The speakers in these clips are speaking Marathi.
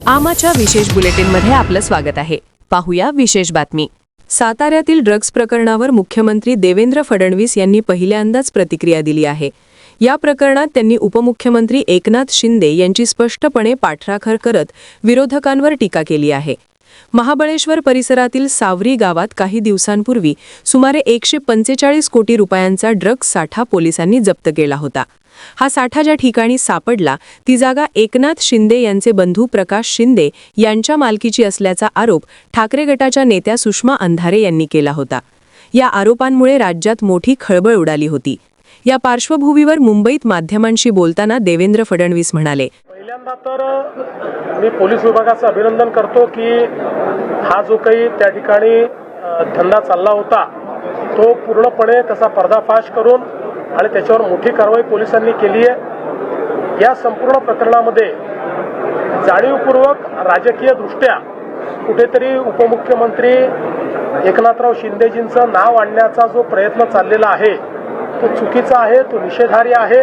आमाच्या विशेष बुलेटिनमध्ये आपलं स्वागत आहे। पाहूया विशेष बातमी। साताऱ्यातील ड्रग्ज प्रकरणावर मुख्यमंत्री देवेंद्र फडणवीस यांनी पहिल्यांदाच प्रतिक्रिया दिली आहे। या प्रकरणात त्यांनी उपमुख्यमंत्री एकनाथ शिंदे यांची स्पष्टपणे पाठराखण करत विरोधकांवर टीका केली आहे। महाबळेश्वर परिसरातील सावरी गावात काही दिवसांपूर्वी सुमारे 145 कोटी रुपयांचा ड्रग्ज साठा पोलिसांनी जप्त केला होता। हा साठा ज्या ठिकाणी सापडला ती जागा एकनाथ शिंदे यांचे बंधू प्रकाश शिंदे यांच्या मालकीची असल्याचा आरोप ठाकरे गटाच्या नेत्या सुषमा अंधारे यांनी केला होता। या आरोपांमुळे राज्यात मोठी खळबळ उडाली होती। या पार्श्वभूमीवर मुंबईत माध्यमांशी बोलताना देवेंद्र फडणवीस म्हणाले, पहिल्यांदा तर मी पोलीस विभागाचं अभिनंदन करतो की हा जो काही त्या ठिकाणी धंदा चालला होता तो पूर्णपणे त्याचा पर्दाफाश करून आणि त्याच्यावर मोठी कारवाई पोलिसांनी केली आहे। या संपूर्ण प्रकरणामध्ये जाणीवपूर्वक राजकीय दृष्ट्या कुठेतरी उपमुख्यमंत्री एकनाथराव शिंदेजींचं नाव आणण्याचा जो प्रयत्न चाललेला आहे तो चुकीचा आहे, तो निषेधार्ह आहे।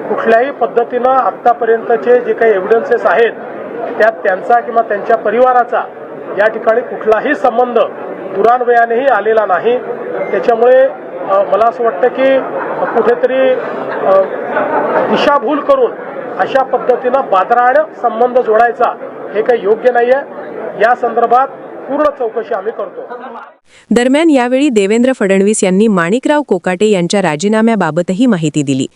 कुठल्याही पद्धतीनं आत्तापर्यंतचे जे काही एव्हिडन्सेस आहेत त्यात त्यांचा किंवा त्यांच्या परिवाराचा या ठिकाणी कुठलाही संबंध दुरान्वयानेही आलेला नाही। त्याच्यामुळे मला असं वाटतं की कुठेतरी दिशाभूल करून अशा पद्धतीनं बादरानं संबंध जोडायचा हे काही योग्य नाही आहे। या संदर्भात पूर्ण चौकशी आम्ही करतो। दरम्यान यावेळी देवेंद्र फडणवीस यांनी माणिकराव कोकाटे यांच्या राजीनाम्याबाबतही माहिती दिली।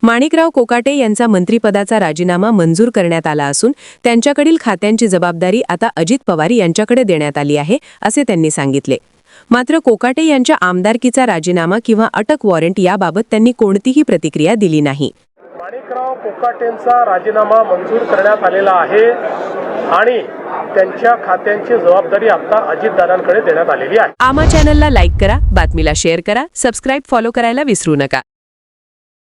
माणिकराव कोकाटे यांचा मंत्रिपदाचा राजीनामा मंजूर करण्यात आला असून त्यांच्याकडील खात्यांची जबाबदारी आता अजित पवार यांच्याकडे देण्यात आली आहे असे त्यांनी सांगितले। मात्र कोकाटे यांच्या आमदारकीचा राजीनामा किंवा अटक वॉरंट याबाबत त्यांनी कोणतीही प्रतिक्रिया दिली नाही। माणिकराव कोकाटेंचा राजीनामा मंजूर करण्यात आलेला आहे आणि त्यांच्या खात्यांची जबाबदारी आता अजितदादांकडे देण्यात आलेली आहे। आमा चॅनलला लाईक करा, बातमीला शेअर करा, सबस्क्राइब फॉलो करायला विसरू नका।